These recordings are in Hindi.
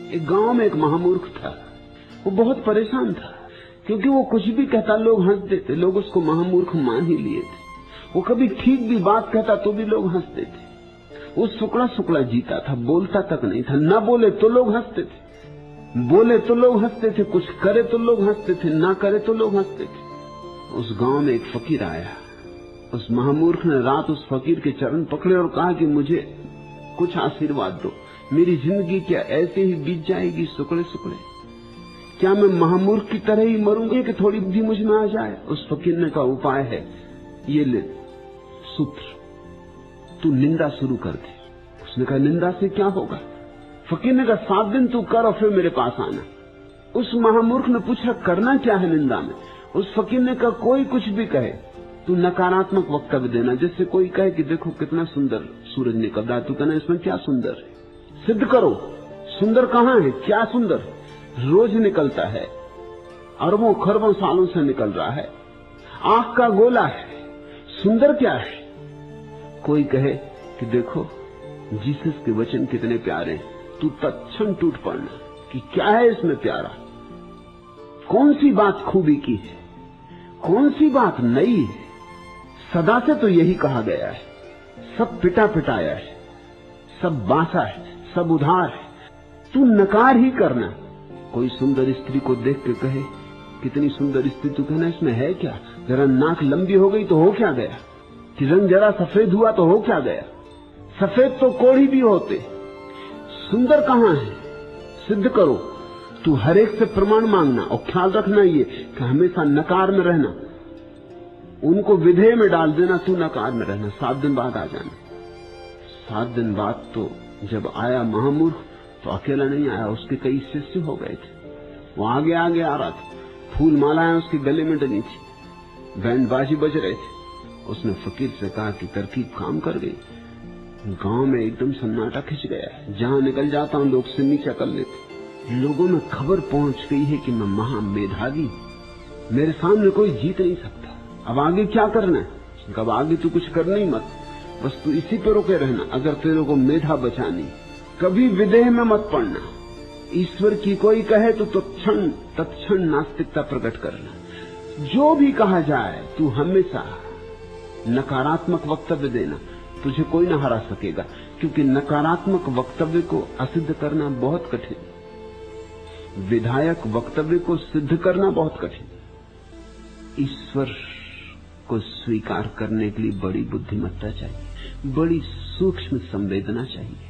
एक गांव में एक महामूर्ख था। वो बहुत परेशान था क्योंकि वो कुछ भी कहता लोग हंस देते, लोग उसको महामूर्ख मान ही लिए थे। वो कभी ठीक भी बात कहता तो भी लोग हंसते थे। वो सुकड़ा सुकड़ा जीता था, बोलता तक नहीं था, ना बोले तो लोग हंसते थे, बोले तो लोग हंसते थे, कुछ करे तो लोग हंसते थे, ना करे तो लोग हंसते थे। उस गांव में एक फकीर आया। उस महामूर्ख ने रात उस फकीर के चरण पकड़े और कहा कि मुझे कुछ आशीर्वाद दो, मेरी जिंदगी क्या ऐसे ही बीत जाएगी सुकड़े सुकड़े? क्या मैं महामूर्ख की तरह ही मरूंगी कि थोड़ी बुद्धि मुझ में आ जाए? उस फकीर ने कहा उपाय है, ये ले सूत्र, तू निंदा शुरू कर दे। उसने कहा निंदा से क्या होगा? फकीर ने कहा 7 दिन तू कर और फिर मेरे पास आना। उस महामूर्ख ने पूछा करना क्या है निंदा में? उस फकीर ने कहा कोई कुछ भी कहे, तू नकारात्मक वक्तव्य देना। जैसे कोई कहे कि देखो कितना सुंदर सूरज निकल रहा है, तू कहना इसमें क्या सुंदर है? सिद्ध करो, सुंदर कहां है? क्या सुंदर? रोज निकलता है, अरबों खरबों सालों से निकल रहा है, आंख का गोला है, सुंदर क्या है? कोई कहे कि देखो जीसस के वचन कितने प्यारे हैं, तू तत्क्षण टूट पड़ना कि क्या है इसमें प्यारा? कौन सी बात खूबी की है, कौन सी बात नई है? सदा से तो यही कहा गया है, सब पिटा पिटाया है, सब बासा है, सब उधार है, तू नकार ही करना। कोई सुंदर स्त्री को देख के कहे कितनी सुंदर स्त्री, तू कहना इसमें है क्या? जरा नाक लंबी हो गई तो हो क्या गया? कि रंग जरा सफेद हुआ तो हो क्या गया? सफेद तो कोढ़ी भी होते, सुंदर कहां है? सिद्ध करो। तू हर एक से प्रमाण मांगना और ख्याल रखना ये कि हमेशा नकार में रहना, उनको विधेय में डाल देना, तू नकार में रहना। 7 दिन बाद आ जाना। 7 दिन बाद तो जब आया महामूर्ख तो अकेला नहीं आया, उसके कई शिष्य हो गए थे। वो आगे आगे आ रहा था, फूल मालाएं उसके गले में डली थी, बैंड बाजी बज रहे थे। उसने फकीर से कहा कि तरकीब काम कर गई, गांव में एकदम सन्नाटा खिंच गया है, जहां निकल जाता हूं लोग से नीचा कर लेते। लोगों में खबर पहुंच गई है कि मैं महामेधावी, मेरे सामने कोई जीत नहीं सकता। अब आगे क्या करना है? अब आगे तू कुछ करना ही मत, बस तू इसी पे रुके रहना। अगर तेरे को मेधा बचानी, कभी विदेह में मत पड़ना। ईश्वर की कोई कहे तो तत्क्षण नास्तिकता प्रकट करना। जो भी कहा जाए तू हमेशा नकारात्मक वक्तव्य देना, तुझे कोई न हरा सकेगा, क्योंकि नकारात्मक वक्तव्य को असिद्ध करना बहुत कठिन, विधायक वक्तव्य को सिद्ध करना बहुत कठिन। ईश्वर को स्वीकार करने के लिए बड़ी बुद्धिमत्ता चाहिए, बड़ी सूक्ष्म संवेदना चाहिए,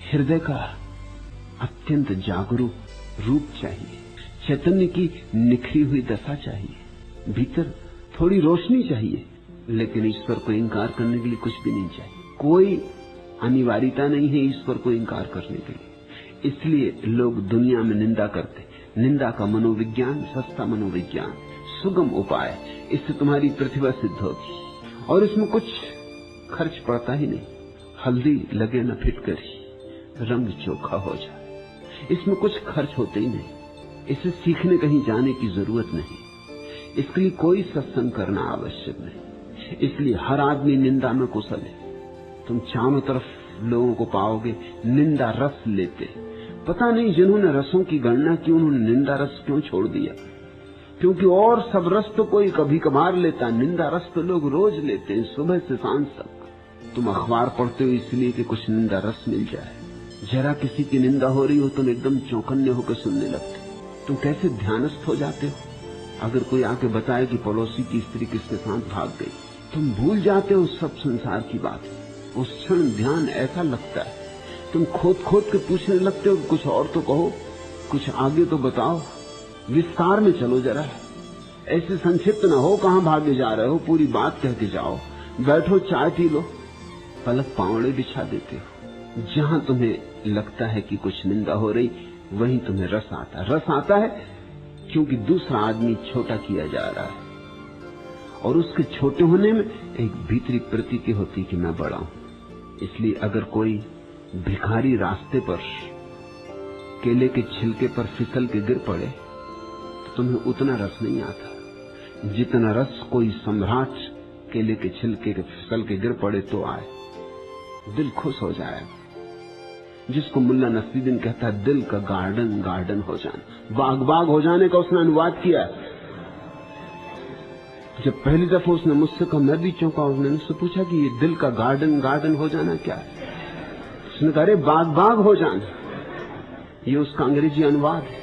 हृदय का अत्यंत जागरूक रूप चाहिए, चैतन्य की निखरी हुई दशा चाहिए, भीतर थोड़ी रोशनी चाहिए। लेकिन ईश्वर को इंकार करने के लिए कुछ भी नहीं चाहिए, कोई अनिवार्यता नहीं है ईश्वर को इंकार करने के लिए। इसलिए लोग दुनिया में निंदा करते। निंदा का मनोविज्ञान सस्ता मनोविज्ञान, सुगम उपाय, इससे तुम्हारी प्रतिभा सिद्ध होगी और इसमें कुछ खर्च पड़ता ही नहीं। हल्दी लगे न फिटकरी, रंग चोखा हो जाए, इसमें कुछ खर्च होते ही नहीं। इसे सीखने कहीं जाने की जरूरत नहीं, इसके लिए कोई सत्संग करना आवश्यक नहीं। इसलिए हर आदमी निंदा में कुशल है। तुम चारों तरफ लोगों को पाओगे निंदा रस लेते। पता नहीं जिन्होंने रसों की गणना की उन्होंने निंदा रस क्यों छोड़ दिया, क्योंकि और सब रस तो कोई कभी कभार लेता, निंदा रस तो लोग रोज लेते हैं, सुबह से सांझ तक। तुम अखबार पढ़ते हो इसलिए कि कुछ निंदा रस मिल जाए। जरा किसी की निंदा हो रही हो तुम एकदम चौकन्ने होकर सुनने लगते। तुम कैसे ध्यानस्थ हो जाते हो। अगर कोई आके बताए कि पड़ोसी की स्त्री किसके साथ भाग गई, तुम भूल जाते हो सब संसार की बात। उस क्षण ध्यान ऐसा लगता है, तुम खोद खोद के पूछने लगते हो कुछ और तो कहो, कुछ आगे तो बताओ, विस्तार में चलो जरा, ऐसे संक्षिप्त न हो कहां भागे जा रहे हो, पूरी बात कह के जाओ। बैठो चाय पी लो, पलक पावड़े बिछा देते हो। जहां तुम्हें लगता है कि कुछ निंदा हो रही वहीं तुम्हें रस आता है क्योंकि दूसरा आदमी छोटा किया जा रहा है और उसके छोटे होने में एक भीतरी प्रतीति होती कि मैं बड़ा हूं। इसलिए अगर कोई भिखारी रास्ते पर केले के छिलके पर फिसल के गिर पड़े तो तुम्हें उतना रस नहीं आता जितना रस कोई सम्राट केले के छिलके के फिसल के गिर पड़े तो आए। दिल खुश हो जाएगा। जिसको मुल्ला नसरुद्दीन कहता है दिल का गार्डन गार्डन हो जाना, बाग बाग हो जाने का उसने अनुवाद किया। जब पहली दफा उसने मुझसे कहा मैं भी चौंका। उसने मुझसे पूछा कि ये दिल का गार्डन गार्डन हो जाना क्या है? उसने कहा अरे बाग बाग हो जाना, ये उसका अंग्रेजी अनुवाद है।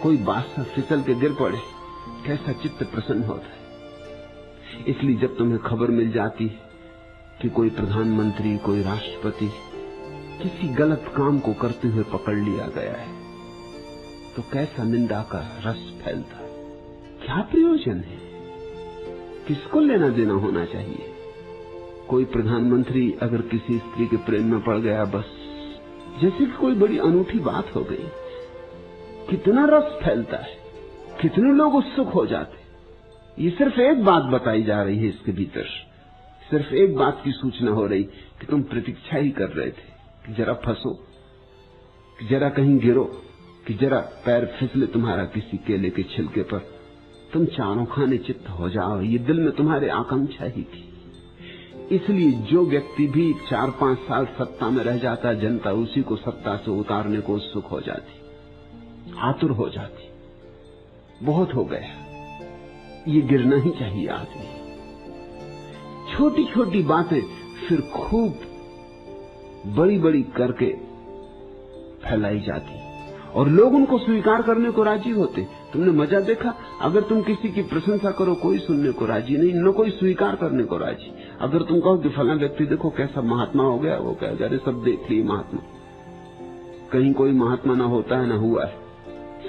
कोई बादशाह फिसल के गिर पड़े, कैसा चित्त प्रसन्न होता है। इसलिए जब तुम्हें खबर मिल जाती कि कोई प्रधानमंत्री, कोई राष्ट्रपति किसी गलत काम को करते हुए पकड़ लिया गया है, तो कैसा निंदा का रस फैलता है। क्या प्रयोजन है, किसको लेना देना होना चाहिए? कोई प्रधानमंत्री अगर किसी स्त्री के प्रेम में पड़ गया, बस जैसे कि कोई बड़ी अनूठी बात हो गई, कितना रस फैलता है, कितने लोग उत्सुक हो जाते। ये सिर्फ एक बात बताई जा रही है, इसके भीतर सिर्फ एक बात की सूचना हो रही कि तुम प्रतीक्षा ही कर रहे थे कि जरा फंसो, कि जरा कहीं गिरो, कि जरा पैर फिसले तुम्हारा किसी केले के छिलके पर, तुम चारों खाने चित्त हो जाओ। ये दिल में तुम्हारे आकांक्षा ही थी। इसलिए जो व्यक्ति भी 4-5 साल सत्ता में रह जाता, जनता उसी को सत्ता से उतारने को उत्सुक हो जाती, आतुर हो जाती। बहुत हो गया, ये गिरना ही चाहिए आदमी। छोटी छोटी बातें फिर खूब बड़ी बड़ी करके फैलाई जाती और लोग उनको स्वीकार करने को राजी होते। तुमने मजा देखा, अगर तुम किसी की प्रशंसा करो कोई सुनने को राजी नहीं, न कोई स्वीकार करने को राजी। अगर तुम कहो कि फला व्यक्ति देखो कैसा महात्मा हो गया, वो कहेगा अरे सब देख लिए महात्मा। कहीं कोई महात्मा ना होता है ना हुआ है,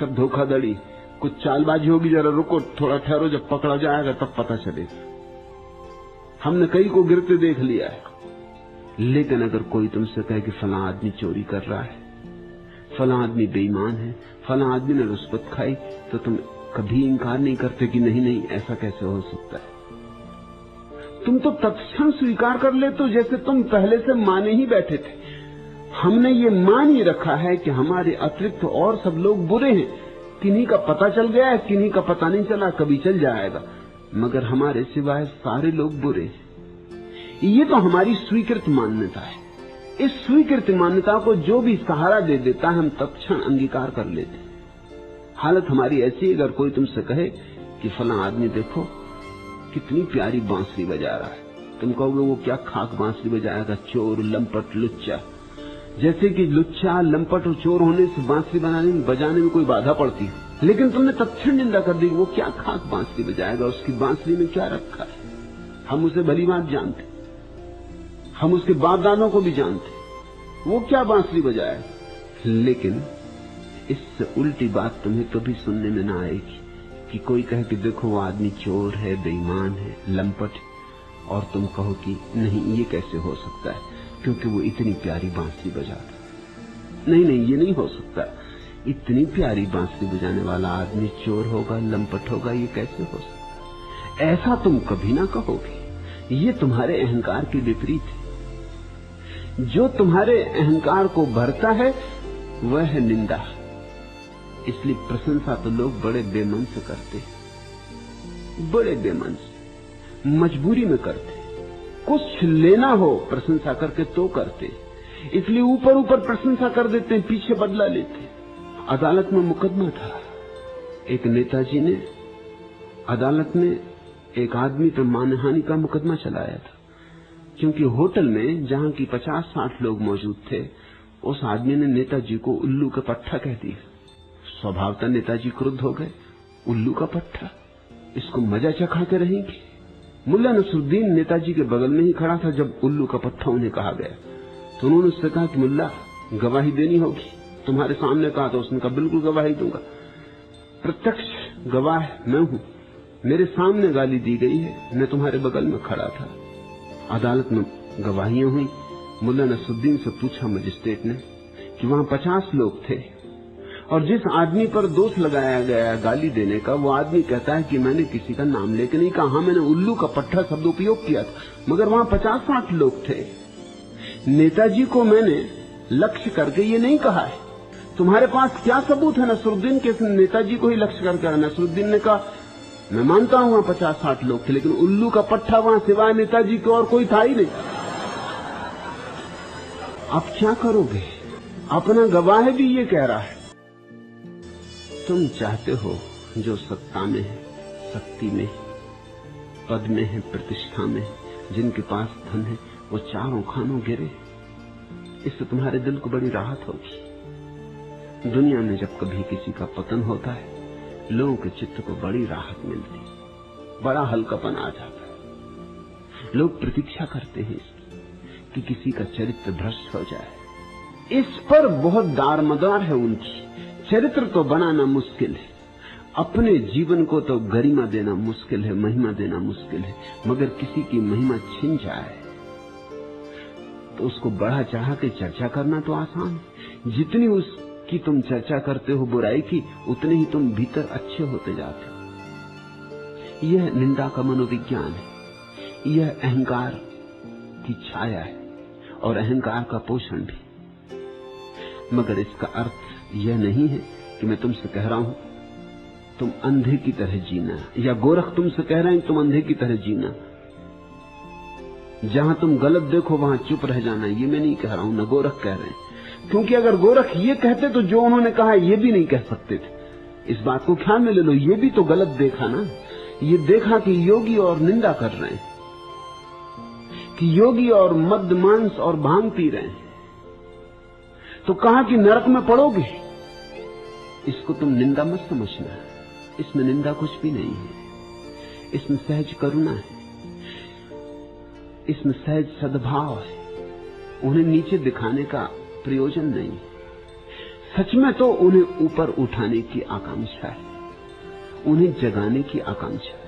सब धोखाधड़ी, कुछ चालबाजी होगी, जरा रुको थोड़ा ठहरो, जब पकड़ा जाएगा तब पता चलेगा। हमने कई को गिरते देख लिया है। लेकिन अगर कोई तुमसे कहे कि फला आदमी चोरी कर रहा है, फला आदमी बेईमान है, फला आदमी ने रुश्वत खाई, तो तुम कभी इंकार नहीं करते कि नहीं नहीं ऐसा कैसे हो सकता है। तुम तो तत्क्षण स्वीकार कर लेते हो, जैसे तुम पहले से माने ही बैठे थे। हमने ये मान ही रखा है कि हमारे अतिरिक्त और सब लोग बुरे हैं। किन्हीं का पता चल गया है, किन्हीं का पता नहीं चला, कभी चल जाएगा, मगर हमारे सिवाय सारे लोग बुरे हैं। ये तो हमारी स्वीकृत मान्यता है। इस स्वीकृत मान्यता को जो भी सहारा दे देता है, हम तत्क्षण अंगीकार कर लेते। हालत हमारी ऐसी, अगर कोई तुमसे कहे कि फला आदमी देखो कितनी प्यारी बांसुरी बजा रहा है, तुम कहोगे वो क्या खाक बांसुरी बजाएगा, चोर, लंपट, लुच्चा। जैसे कि लुच्चा, लंपट और चोर होने से बांसुरी बजाने में कोई बाधा पड़ती है। लेकिन तुमने तत्क्षण निंदा कर दी, वो क्या खाक बांसुरी बजाएगा, उसकी बांसुरी में क्या रखा है। हम उसे भली बात जानते, हम उसके बाप दादों को भी जानते, वो क्या बांसुरी बजाए। लेकिन इससे उल्टी बात तुम्हें कभी सुनने में ना आएगी कि कोई कहे कि देखो वो आदमी चोर है, बेईमान है, लंपट, और तुम कहो कि नहीं ये कैसे हो सकता है क्योंकि वो इतनी प्यारी बांसुरी बजाता। नहीं नहीं, ये नहीं हो सकता, इतनी प्यारी बांसुरी बजाने वाला आदमी चोर होगा, लंपट होगा, ये कैसे हो सकता। ऐसा तुम कभी ना कहोगे। ये तुम्हारे अहंकार के विपरीत है। जो तुम्हारे अहंकार को भरता है वह है निंदा। इसलिए प्रशंसा तो लोग बड़े बेमन से करते हैं, बड़े बेमन से, मजबूरी में करते। कुछ लेना हो प्रशंसा करके तो करते, इसलिए ऊपर ऊपर प्रशंसा कर देते हैं, पीछे बदला लेते। अदालत में मुकदमा था, एक नेताजी ने अदालत में एक आदमी पर मानहानि का मुकदमा चलाया था, क्योंकि होटल में जहां की 50-60 लोग मौजूद थे, उस आदमी ने नेताजी को उल्लू का पट्टा कह दिया। स्वभावतः नेताजी क्रुद्ध हो गए, उल्लू का पट्टा, इसको मजा चखा के रहेंगे। मुल्ला नसरुद्दीन नेताजी के बगल में ही खड़ा था जब उल्लू का पट्टा उन्हें कहा गया, तो उन्होंने उससे कहा कि मुल्ला गवाही देनी होगी। तुम्हारे सामने कहा, तो उसने कहा बिल्कुल गवाही दूंगा, प्रत्यक्ष गवाह मैं हूं, मेरे सामने गाली दी गई है, मैं तुम्हारे बगल में खड़ा था। अदालत में गवाहियां हुई। मुल्ला नसरुद्दीन से पूछा मजिस्ट्रेट ने कि वहां 50 लोग थे और जिस आदमी पर दोष लगाया गया गाली देने का, वो आदमी कहता है कि मैंने किसी का नाम लेके नहीं कहा, मैंने उल्लू का पट्टा शब्द उपयोग किया था, मगर वहां 50-60 लोग थे। नेताजी को मैंने लक्ष्य करके ये नहीं कहा है। तुम्हारे पास क्या सबूत है नसरुद्दीन के? नेताजी को ही लक्ष्य करके। नसरुद्दीन ने कहा मैं मानता हूं वहां 50-60 लोग थे, लेकिन उल्लू का पट्टा वहां सिवाय नेताजी के और कोई था ही नहीं। अब क्या करोगे? अपना गवाह भी ये कह रहा है। तुम चाहते हो जो सत्ता में है, शक्ति में, पद में है, प्रतिष्ठा में, जिनके पास धन है, वो चारों खानों गिरे। इससे तुम्हारे दिल को बड़ी राहत होगी। दुनिया में जब कभी किसी का पतन होता है, लोगों के चित्त को बड़ी राहत मिलती, बड़ा हल्कापन आ जाता है। लोग प्रतीक्षा करते हैं इसकी कि किसी का चरित्र भ्रष्ट हो जाए। इस पर बहुत दारमदार है उनकी। चरित्र तो बनाना मुश्किल है, अपने जीवन को तो गरिमा देना मुश्किल है, महिमा देना मुश्किल है, मगर किसी की महिमा छिन जाए तो उसको बढ़ा चढ़ा के चर्चा करना तो आसान है। जितनी उसकी तुम चर्चा करते हो बुराई की, उतने ही तुम भीतर अच्छे होते जाते हो। यह निंदा का मनोविज्ञान है, यह अहंकार की छाया है और अहंकार का पोषण भी। मगर इसका अर्थ यह नहीं है कि मैं तुमसे कह रहा हूं तुम अंधे की तरह जीना, या गोरख तुमसे कह रहे हैं तुम अंधे की तरह जीना। जहां तुम गलत देखो वहां चुप रह जाना, ये मैं नहीं कह रहा हूं, न गोरख कह रहे हैं। क्योंकि अगर गोरख ये कहते तो जो उन्होंने कहा ये भी नहीं कह सकते थे। इस बात को ख्याल में ले लो, ये भी तो गलत देखा ना। ये देखा कि योगी और निंदा कर रहे हैं, कि योगी और मद्य मांस और भांग पी रहे हैं, तो कहा कि नरक में पड़ोगे। इसको तुम निंदा मत समझना, इसमें निंदा कुछ भी नहीं है, इसमें सहज करुणा है, इसमें सहज सद्भाव है। उन्हें नीचे दिखाने का प्रयोजन नहीं है, सच में तो उन्हें ऊपर उठाने की आकांक्षा है, उन्हें जगाने की आकांक्षा है।